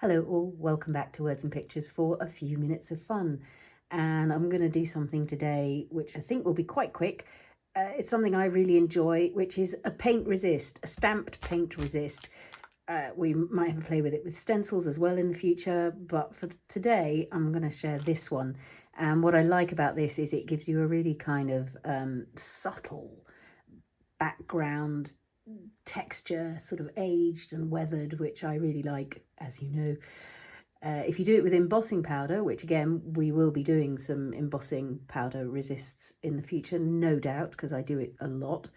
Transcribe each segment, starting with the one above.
Hello all, welcome back to Words and Pictures for a few minutes of fun. And I'm going to do something today which I think will be quite quick. It's something I really enjoy, which is a paint resist, a stamped paint resist. We might have a play with it with stencils as well in the future, but for today I'm going to share this one. And what I like about this is it gives you a really kind of subtle background texture, sort of aged and weathered, which I really like, as you know. If you do it with embossing powder, which again we will be doing some embossing powder resists in the future, no doubt, because I do it a lot,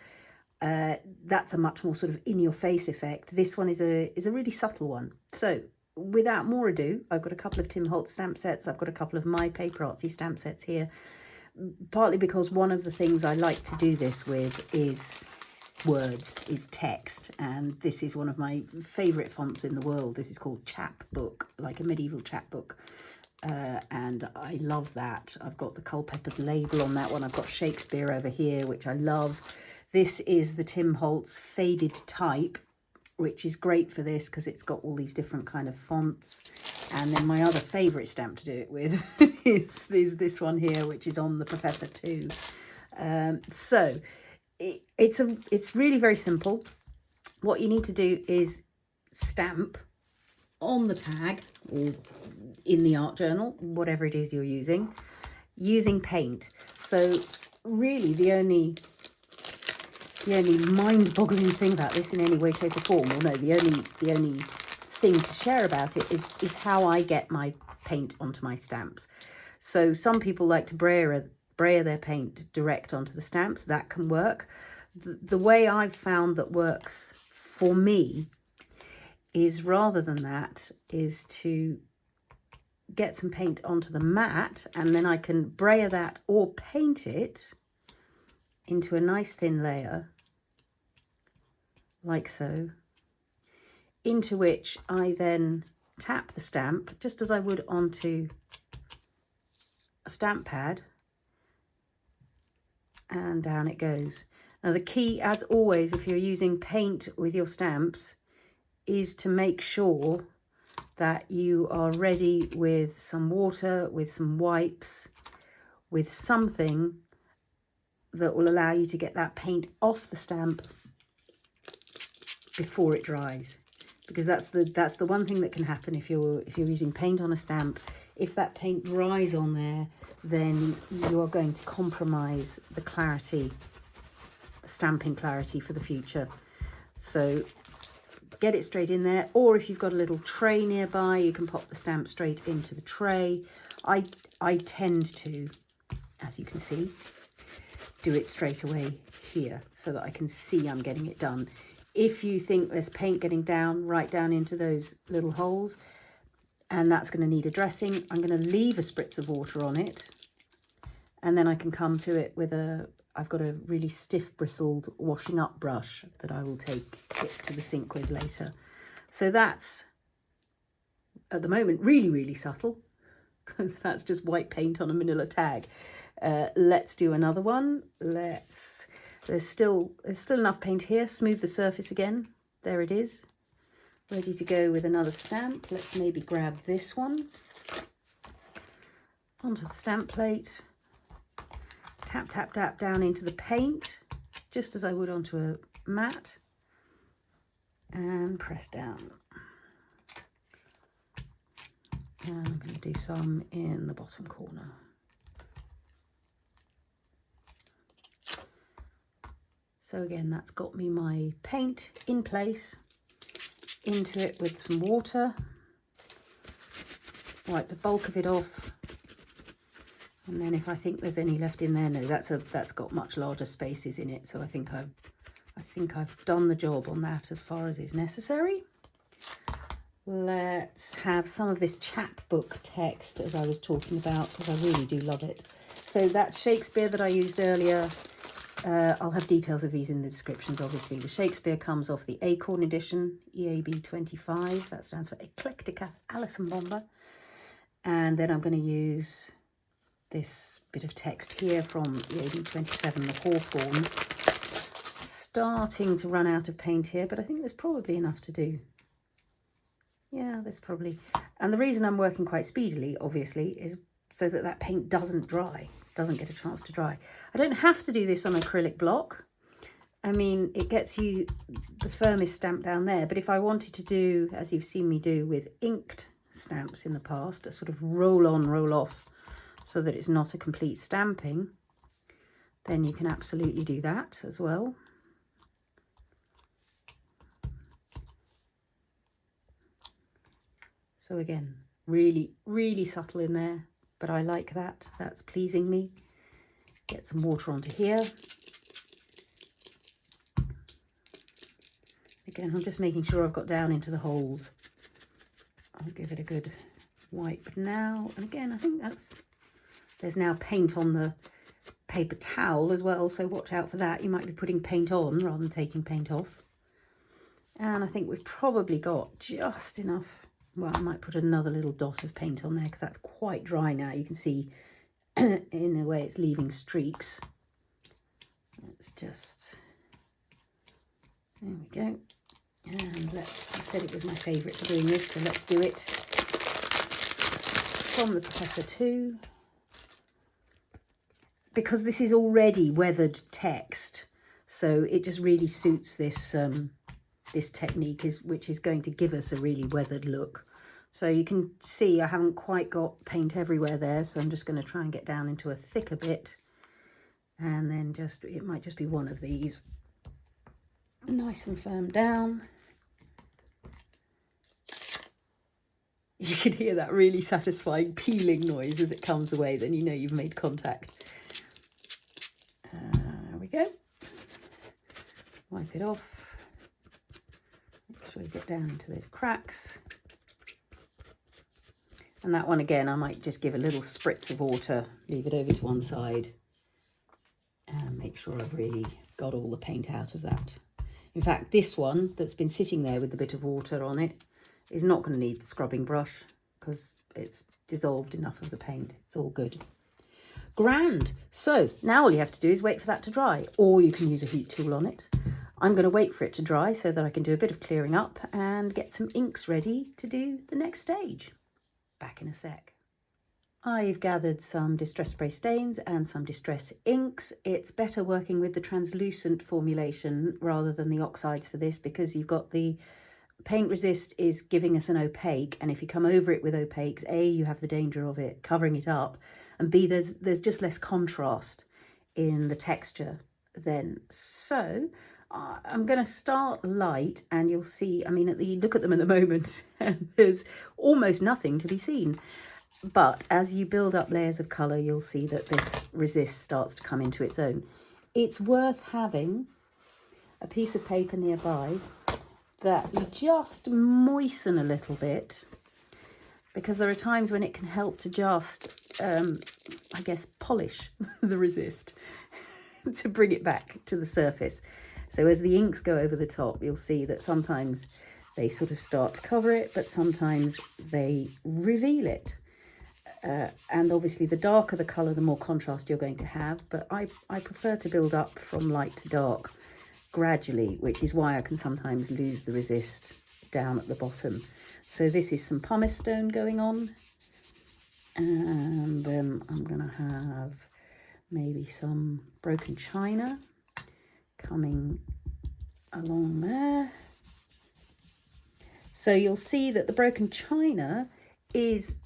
that's a much more sort of in your face effect. This one is a really subtle one. So without more ado, I've got a couple of Tim Holtz stamp sets. I've got a couple of my PaperArtsy stamp sets here, partly because one of the things I like to do this with is words, is text, and this is one of my favorite fonts in the world. This is called chapbook, like a medieval chapbook, and I love that. I've got the Culpeper's label on that one. I've got Shakespeare over here, which I love. This is the Tim Holtz faded type, which is great for this because it's got all these different kind of fonts. And then my other favorite stamp to do it with is this one here, which is on the Professor 2. So it's really very simple. What you need to do is stamp on the tag or in the art journal, whatever it is you're using paint. So really the only mind-boggling thing about this in any way, shape or form, or no, the only thing to share about it is how I get my paint onto my stamps. So some people like to brayer their paint direct onto the stamps. That can work. The way I've found that works for me is, rather than that, is to get some paint onto the mat, and then I can brayer that or paint it into a nice thin layer like so, into which I then tap the stamp just as I would onto a stamp pad, and down it goes. Now the key, as always, if you're using paint with your stamps, is to make sure that you are ready with some water, with some wipes, with something that will allow you to get that paint off the stamp before it dries, because that's the one thing that can happen if you're using paint on a stamp. If that paint dries on there, then you are going to compromise the clarity, the stamping clarity for the future. So get it straight in there, or if you've got a little tray nearby, you can pop the stamp straight into the tray. I tend to, as you can see, do it straight away here so that I can see I'm getting it done. If you think there's paint getting down right down into those little holes, and that's going to need addressing, I'm going to leave a spritz of water on it, and then I can come to it with I've got a really stiff bristled washing up brush that I will take it to the sink with later. So that's, at the moment, really, really subtle, because that's just white paint on a manila tag. Let's do another one. There's still enough paint here. Smooth the surface again. There it is. Ready to go with another stamp. Let's maybe grab this one. Onto the stamp plate. Tap, tap, tap down into the paint, just as I would onto a mat. And press down. And I'm going to do some in the bottom corner. So again, that's got me my paint in place, into it with some water, wipe the bulk of it off, and then if I think there's any left in there, no, that's got much larger spaces in it, so I think I've done the job on that as far as is necessary. Let's have some of this chapbook text, as I was talking about, because I really do love it. So that's Shakespeare that I used earlier. I'll have details of these in the descriptions, obviously. The Shakespeare comes off the Acorn edition, EAB 25. That stands for Eclectica Alison Bomber. And then I'm going to use this bit of text here from EAB 27, the Hawthorn. Starting to run out of paint here, but I think there's probably enough to do. Yeah, there's probably, and the reason I'm working quite speedily, obviously, is so that that paint doesn't dry, doesn't get a chance to dry. I don't have to do this on acrylic block. I mean, it gets you the firmest stamp down there, but if I wanted to do, as you've seen me do with inked stamps in the past, a sort of roll on, roll off, so that it's not a complete stamping, then you can absolutely do that as well. So again, really, really subtle in there, but I like that. That's pleasing me. Get some water onto here. Again, I'm just making sure I've got down into the holes. I'll give it a good wipe now. And again, I think there's now paint on the paper towel as well, so watch out for that. You might be putting paint on rather than taking paint off. And I think we've probably got just enough. Well, I might put another little dot of paint on there because that's quite dry now. You can see in a way it's leaving streaks. Let's just, there we go. And I said it was my favourite for doing this, so let's do it from the Professor 2. Because this is already weathered text, so it just really suits this this technique, which is going to give us a really weathered look. So you can see I haven't quite got paint everywhere there, so I'm just going to try and get down into a thicker bit, and then just, it might just be one of these, nice and firm down. You can hear that really satisfying peeling noise as it comes away, then you know you've made contact. There we go. Wipe it off. Make sure you get down into those cracks. And that one again, I might just give a little spritz of water, leave it over to one side, and make sure I've really got all the paint out of that. In fact, this one that's been sitting there with a bit of water on it is not going to need the scrubbing brush because it's dissolved enough of the paint. It's all good. Grand. So now all you have to do is wait for that to dry, or you can use a heat tool on it. I'm going to wait for it to dry so that I can do a bit of clearing up and get some inks ready to do the next stage. Back in a sec. I've gathered some distress spray stains and some distress inks. It's better working with the translucent formulation rather than the oxides for this, because you've got the paint resist is giving us an opaque, and if you come over it with opaques, A, you have the danger of it covering it up, and B, there's just less contrast in the texture then. So I'm going to start light, and you'll see, I mean, look at them at the moment and there's almost nothing to be seen, but as you build up layers of colour, you'll see that this resist starts to come into its own. It's worth having a piece of paper nearby that you just moisten a little bit, because there are times when it can help to just, I guess, polish the resist to bring it back to the surface. So as the inks go over the top, you'll see that sometimes they sort of start to cover it, but sometimes they reveal it. And obviously the darker the colour, the more contrast you're going to have, but I prefer to build up from light to dark gradually, which is why I can sometimes lose the resist down at the bottom. So this is some pumice stone going on, and then I'm going to have maybe some broken china coming along there. So you'll see that the broken china is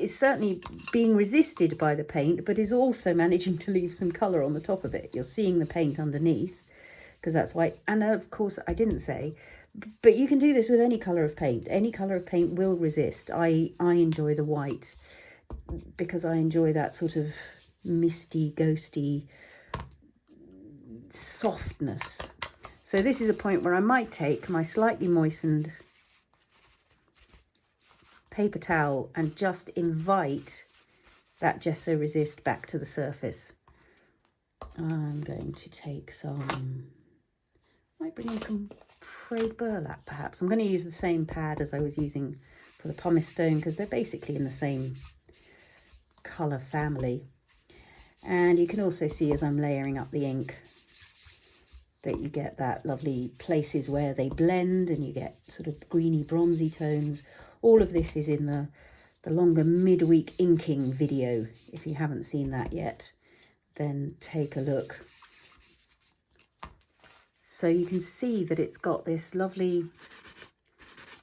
certainly being resisted by the paint, but is also managing to leave some colour on the top of it. You're seeing the paint underneath, because that's why. And of course I didn't say, but you can do this with any colour of paint. Any colour of paint will resist. I enjoy the white because I enjoy that sort of misty, ghosty softness. So this is a point where I might take my slightly moistened paper towel and just invite that gesso resist back to the surface. I'm going to take some, might bring in some frayed burlap perhaps. I'm going to use the same pad as I was using for the pumice stone because they're basically in the same colour family. And you can also see as I'm layering up the ink that you get that lovely places where they blend and you get sort of greeny bronzy tones, All of this is in the longer midweek inking video. If you haven't seen that yet, then take a look. So you can see that it's got this lovely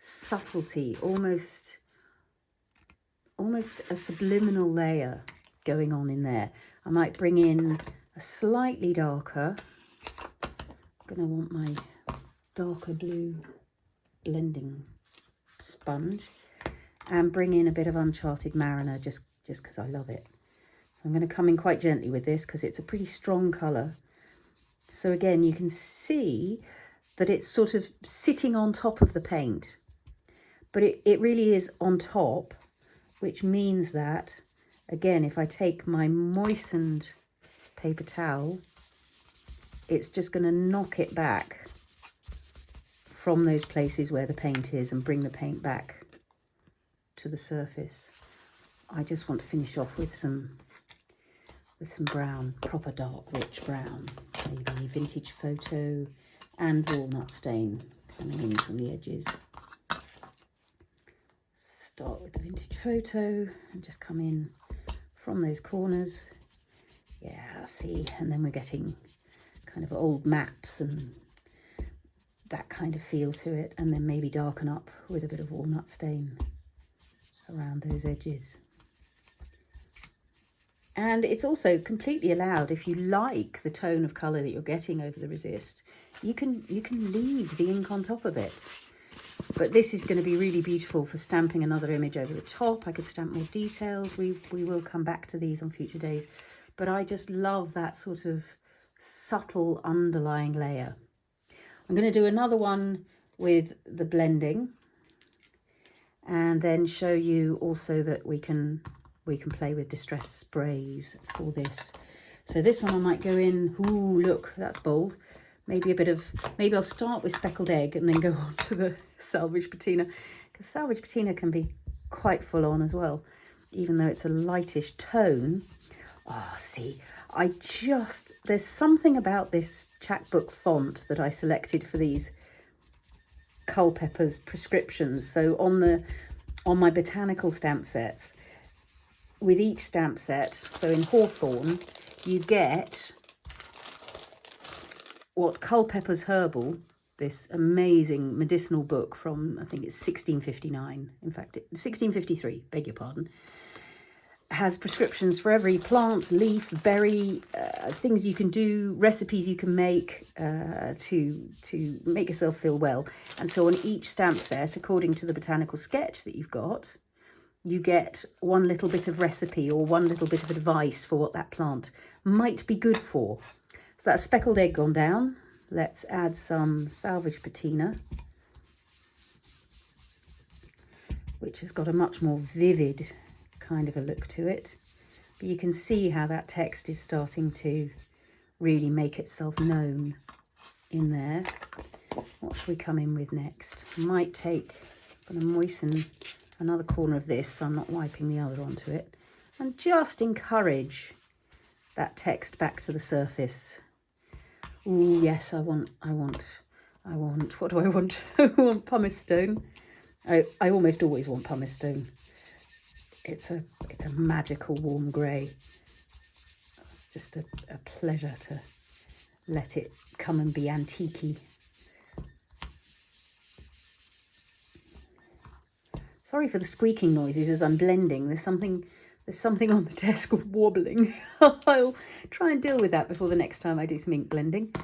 subtlety, almost a subliminal layer going on in there. I might bring in a slightly darker, I'm going to want my darker blue blending sponge, and bring in a bit of Uncharted Mariner just because I love it. So I'm going to come in quite gently with this because it's a pretty strong colour. So again, you can see that it's sort of sitting on top of the paint, but it really is on top, which means that, again, if I take my moistened paper towel, it's just going to knock it back from those places where the paint is and bring the paint back to the surface. I just want to finish off with some brown, proper dark rich brown, maybe Vintage Photo and Walnut stain coming in from the edges. Start with the Vintage Photo and just come in from those corners. Yeah, see, and then we're getting kind of old maps and that kind of feel to it, and then maybe darken up with a bit of walnut stain around those edges. And it's also completely allowed, if you like the tone of colour that you're getting over the resist, you can leave the ink on top of it. But this is going to be really beautiful for stamping another image over the top. I could stamp more details. We will come back to these on future days. But I just love that sort of subtle underlying layer. I'm going to do another one with the blending, and then show you also that we can play with distress sprays for this. So this one I might go in, ooh, look, that's bold. Maybe I'll start with Speckled Egg and then go on to the Salvaged Patina, because Salvaged Patina can be quite full on as well, even though it's a lightish tone. Oh, see, there's something about this chapbook font that I selected for these Culpeper's prescriptions. So on my botanical stamp sets, with each stamp set, so in Hawthorn, you get what Culpeper's Herbal, this amazing medicinal book from, I think it's 1659, in fact, 1653, beg your pardon, has prescriptions for every plant, leaf, berry, things you can do, recipes you can make to make yourself feel well. And so on each stamp set, according to the botanical sketch that you've got, you get one little bit of recipe or one little bit of advice for what that plant might be good for. So that's Speckled Egg gone down. Let's add some Salvaged Patina, which has got a much more vivid kind of a look to it. But you can see how that text is starting to really make itself known in there. What should we come in with next? I'm going to moisten another corner of this so I'm not wiping the other onto it, and just encourage that text back to the surface. Oh yes, I want, what do I want? I want pumice stone. I almost always want pumice stone. It's a magical warm grey. It's just a pleasure to let it come and be antique-y. Sorry for the squeaking noises as I'm blending. There's something on the desk wobbling. I'll try and deal with that before the next time I do some ink blending.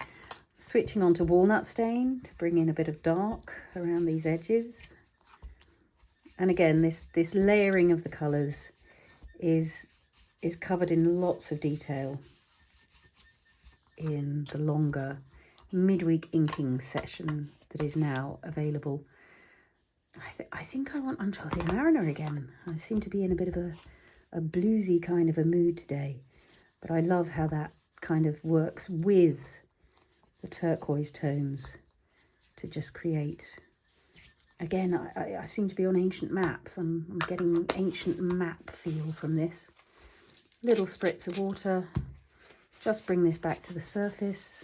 Switching on to walnut stain to bring in a bit of dark around these edges. And again, this layering of the colours is covered in lots of detail in the longer midweek inking session that is now available. I think I want Uncharted Mariner again. I seem to be in a bit of a bluesy kind of a mood today, but I love how that kind of works with the turquoise tones to just create. Again, I seem to be on ancient maps. I'm getting ancient map feel from this. Little spritz of water. Just bring this back to the surface.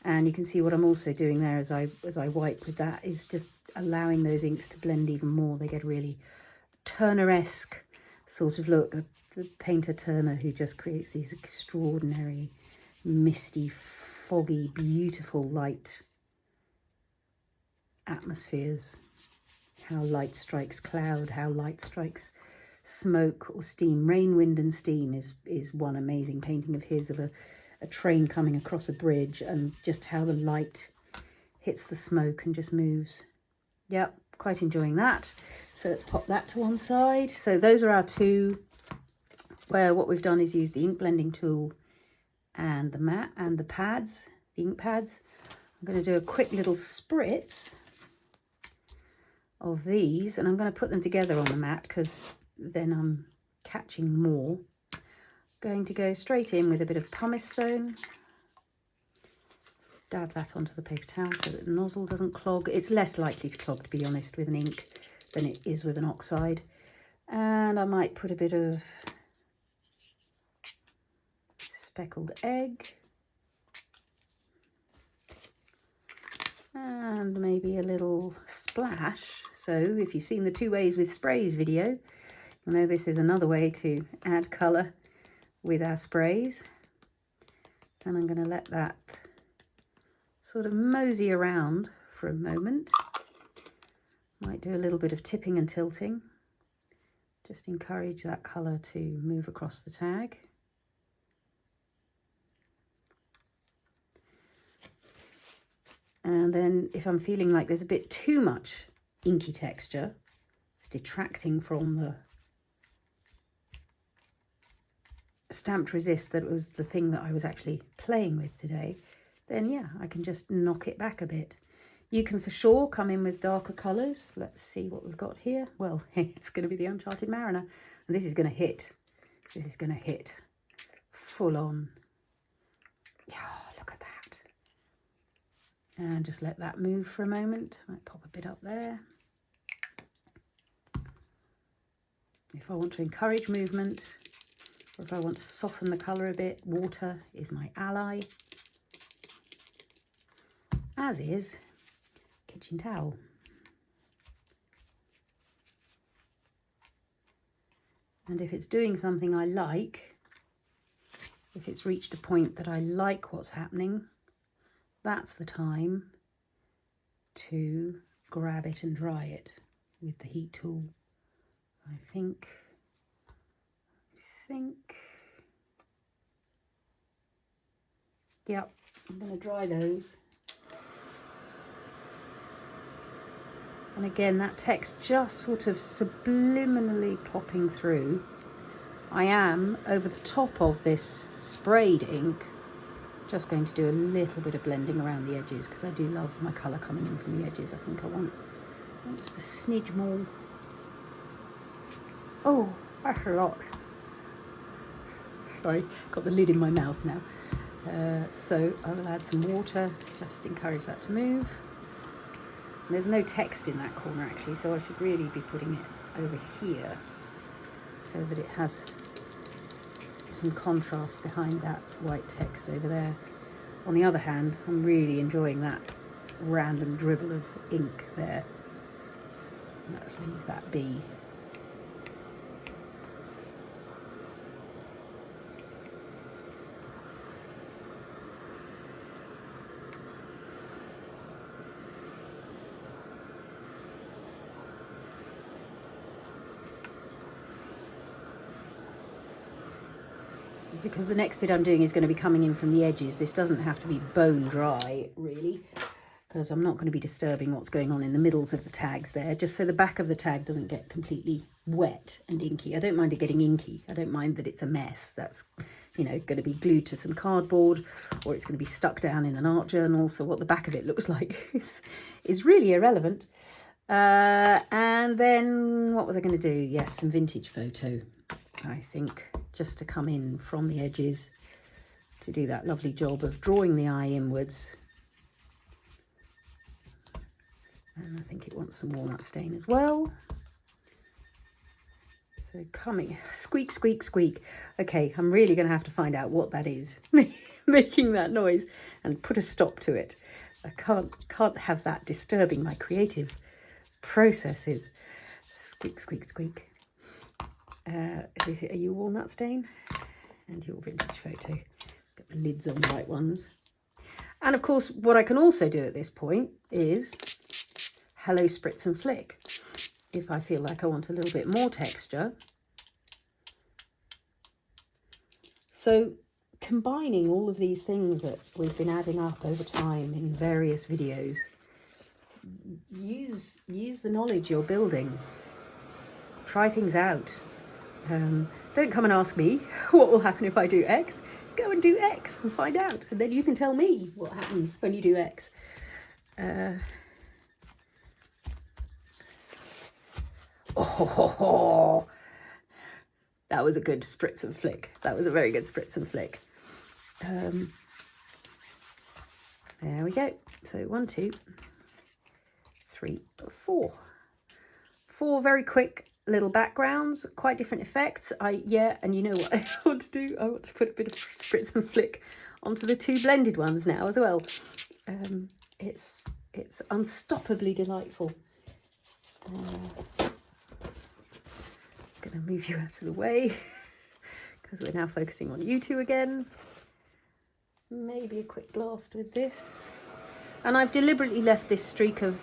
And you can see what I'm also doing there as I wipe with that is just allowing those inks to blend even more. They get a really Turner-esque sort of look. The painter Turner, who just creates these extraordinary, misty, foggy, beautiful light atmospheres. How light strikes cloud, how light strikes smoke or steam. Rain, Wind and Steam is one amazing painting of his, of a train coming across a bridge, and just how the light hits the smoke and just moves. Yep, quite enjoying that. So let's pop that to one side. So those are our two, where what we've done is use the ink blending tool and the mat and the pads, the ink pads. I'm going to do a quick little spritz of these, and I'm going to put them together on the mat because then I'm catching more. Going to go straight in with a bit of pumice stone, dab that onto the paper towel so that the nozzle doesn't clog. It's less likely to clog, to be honest, with an ink than it is with an oxide. And I might put a bit of speckled egg and maybe a little splash. So if you've seen the 2 ways with sprays video, you know this is another way to add colour with our sprays. And I'm going to let that sort of mosey around for a moment. Might do a little bit of tipping and tilting. Just encourage that colour to move across the tag. And then if I'm feeling like there's a bit too much inky texture, it's detracting from the stamped resist that was the thing that I was actually playing with today, then yeah, I can just knock it back a bit. You can for sure come in with darker colours. Let's see what we've got here. Well, it's going to be the Uncharted Mariner, and this is going to hit. This is going to hit full on. Oh, look at that. And just let that move for a moment. Might pop a bit up there. If I want to encourage movement, or if I want to soften the colour a bit, water is my ally, as is kitchen towel. And if it's doing something I like, if it's reached a point that I like what's happening, that's the time to grab it and dry it with the heat tool. I think, yep, I'm going to dry those. And again, that text just sort of subliminally popping through. I am, over the top of this sprayed ink, just going to do a little bit of blending around the edges, because I do love my colour coming in from the edges. I think I want just a smidge more. Oh, that's a lot. Sorry, got the lid in my mouth now. So I'll add some water to just encourage that to move. And there's no text in that corner actually, so I should really be putting it over here so that it has some contrast behind that white text over there. On the other hand, I'm really enjoying that random dribble of ink there. Let's leave that be. Because the next bit I'm doing is going to be coming in from the edges. This doesn't have to be bone dry, really, because I'm not going to be disturbing what's going on in the middles of the tags there, just so the back of the tag doesn't get completely wet and inky. I don't mind it getting inky. I don't mind that it's a mess. That's, you know, going to be glued to some cardboard, or it's going to be stuck down in an art journal. So what the back of it looks like is really irrelevant. And then what was I going to do? Yes, some vintage photo, I think, just to come in from the edges to do that lovely job of drawing the eye inwards. And I think it wants some walnut stain as well. So coming, squeak, squeak, squeak. Okay, I'm really going to have to find out what that is making that noise and put a stop to it. I can't have that disturbing my creative processes. Squeak, squeak, squeak. Are you walnut stain? And your vintage photo. Get the lids on the right ones. And of course, what I can also do at this point is hello spritz and flick. If I feel like I want a little bit more texture. So combining all of these things that we've been adding up over time in various videos, use the knowledge you're building. Try things out. Don't come and ask me what will happen if I do X. Go and do X and find out, and then you can tell me what happens when you do X. Oh, that was a good spritz and flick. That was a very good spritz and flick. There we go. So 1, 2, 3, 4. 4 very quick little backgrounds, quite different effects. And you know what I want to do? I want to put a bit of spritz and flick onto the 2 blended ones now as well. It's unstoppably delightful. Gonna move you out of the way because we're now focusing on you two again. Maybe a quick blast with this. And I've deliberately left this streak of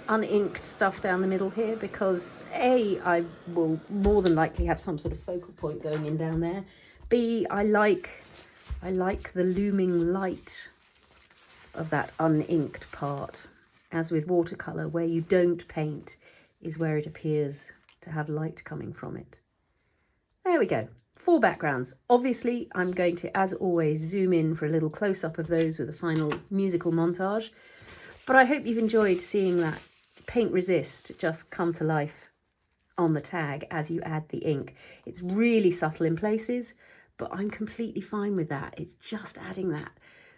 uninked stuff down the middle here because A, I will more than likely have some sort of focal point going in down there. B, I like the looming light of that uninked part. As with watercolour, where you don't paint is where it appears to have light coming from it. There we go. 4 backgrounds. Obviously, I'm going to, as always, zoom in for a little close-up of those with a final musical montage. But I hope you've enjoyed seeing that paint resist just come to life on the tag as you add the ink. It's really subtle in places, but I'm completely fine with that. It's just adding that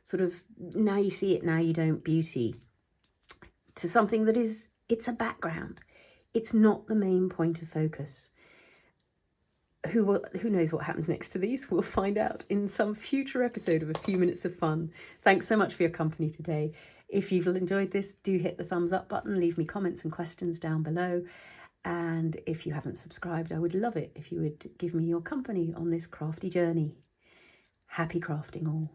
sort of now you see it, now you don't beauty to something that is, it's a background. It's not the main point of focus. Who knows what happens next to these? We'll find out in some future episode of A Few Minutes of Fun. Thanks so much for your company today. If you've enjoyed this, do hit the thumbs up button, leave me comments and questions down below. And if you haven't subscribed, I would love it if you would give me your company on this crafty journey. Happy crafting all.